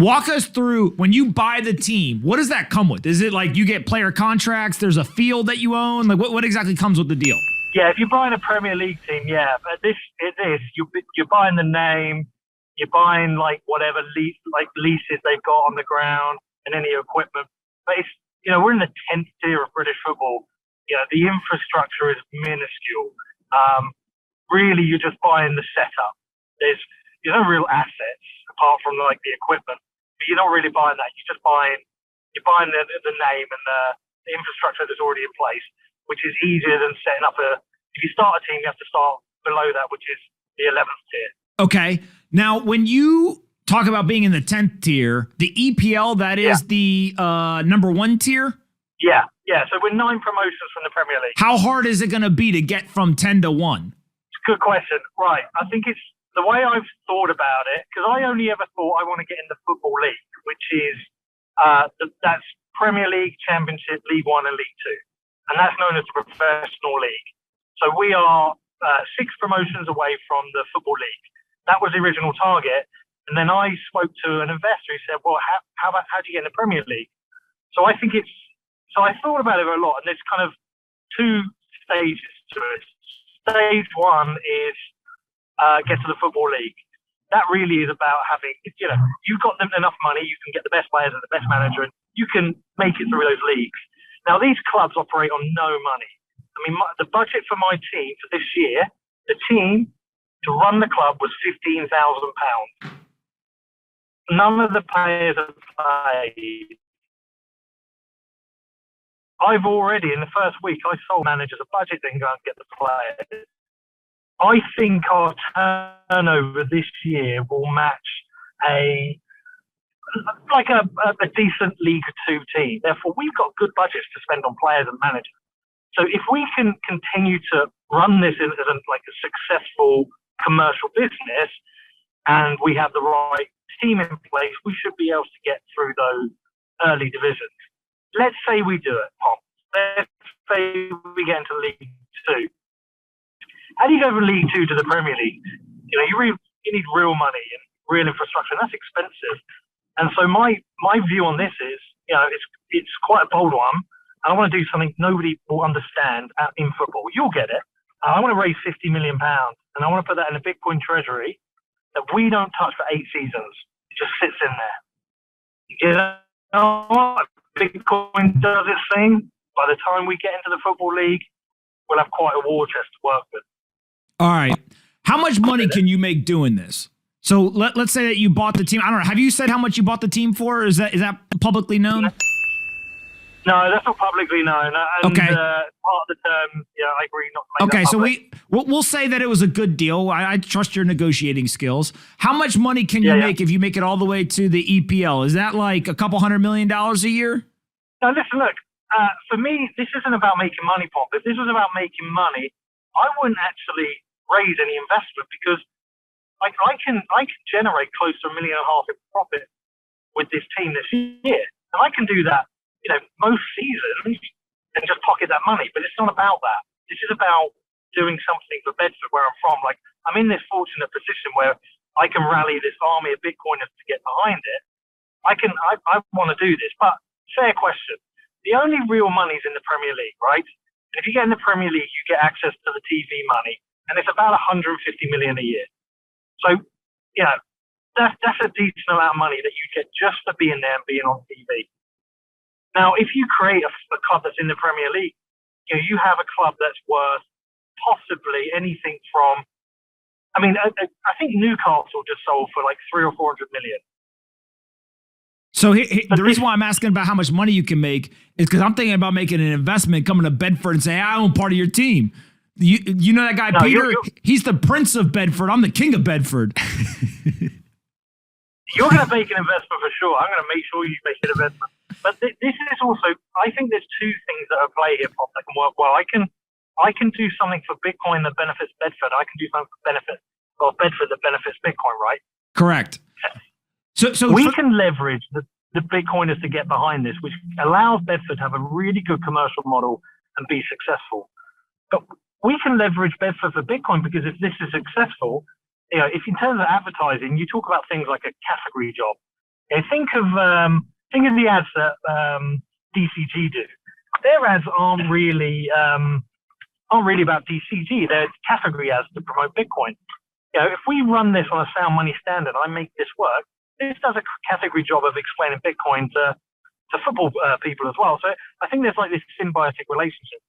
walk us through when you buy the team. What does that come with? Is it like you get player contracts? There's a field that you own. Like what exactly comes with the deal? Yeah, if you're buying a Premier League team, yeah, but you're buying the name, you're buying like whatever leases they've got on the ground and any equipment. But it's we're in the 10th tier of British football. The infrastructure is minuscule. Really, you're just buying the setup. There's no real assets apart from like the equipment, but you're not really buying that. You're buying the name and the infrastructure that's already in place, which is easier than setting up if you start a team, you have to start below that, which is the 11th tier. Okay. Now, when you talk about being in the 10th tier, the EPL, that is the number 1 tier? Yeah. So we're 9 promotions from the Premier League. How hard is it going to be to get from 10 to 1? It's a good question. Right. I think it's the way I've thought about it, because I only ever thought I want to get in the Football League, which is that's Premier League, Championship, League One and League Two. And that's known as the professional league. So we are 6 promotions away from the Football League. That was the original target. And then I spoke to an investor who said, well, how do you get in the Premier League? So I think so I thought about it a lot, and there's kind of 2 stages to it. Stage 1 is get to the Football League. That really is about having, you've got enough money, you can get the best players and the best manager, and you can make it through those leagues. Now, these clubs operate on no money. I mean, the budget for my team for this year, the team to run the club was £15,000. None of the players have played. I've already, in the first week, I sold managers a budget, then go and get the players. I think our turnover this year will match a decent League Two team. Therefore, we've got good budgets to spend on players and managers. So if we can continue to run this as a successful commercial business, and we have the right team in place, we should be able to get through those early divisions. Let's say we do it, Pom. Let's say we get into League Two. How do you go from League Two to the Premier League? You need real money and real infrastructure, and that's expensive. And so my view on this is, it's quite a bold one. I want to do something nobody will understand in football. You'll get it. I want to raise £50 million, and I want to put that in a Bitcoin treasury that we don't touch for 8 seasons. It just sits in there. You know what? Bitcoin does its thing. By the time we get into the Football League, we'll have quite a war chest to work with. All right. How much money can you make doing this? So let's say that you bought the team. I don't know. Have you said how much you bought the team for? Is that publicly known? No, that's not publicly known. And, okay. Part of the term, I agree not to make okay, that public. So we'll say that it was a good deal. I trust your negotiating skills. How much money can you make if you make it all the way to the EPL? Is that like a couple $100 million a year? No, listen, look. For me, this isn't about making money, Pop. If this was about making money, I wouldn't actually raise any investment, because I can generate close to £1.5 million in profit with this team this year, and I can do that, most seasons and just pocket that money. But it's not about that. This is about doing something for Bedford, where I'm from. Like, I'm in this fortunate position where I can rally this army of Bitcoiners to get behind it. I want to do this. But fair question. The only real money is in the Premier League, right? And if you get in the Premier League, you get access to the TV money, and it's about 150 million a year. So, that's a decent amount of money that you get just for being there and being on TV. Now, if you create a club that's in the Premier League, you have a club that's worth possibly anything from, I think Newcastle just sold for like 300 or 400 million. So the reason why I'm asking about how much money you can make is because I'm thinking about making an investment, coming to Bedford and saying, I own part of your team. You know that guy, Peter? He's the Prince of Bedford. I'm the King of Bedford. You're going to make an investment for sure. I'm going to make sure you make an investment. But this is also, I think there's 2 things that are at play here, Pop, that can work well. I can do something for Bitcoin that benefits Bedford. I can do something for Bedford that benefits Bitcoin, right? Correct. So we can leverage the Bitcoiners to get behind this, which allows Bedford to have a really good commercial model and be successful. But we can leverage Bedford for Bitcoin, because if this is successful, if in terms of advertising, you talk about things like a category job. think of the ads that DCG do. Their ads aren't really about DCG. They're category ads to promote Bitcoin. If we run this on a sound money standard, I make this work. This does a category job of explaining Bitcoin to football people as well. So I think there's like this symbiotic relationship.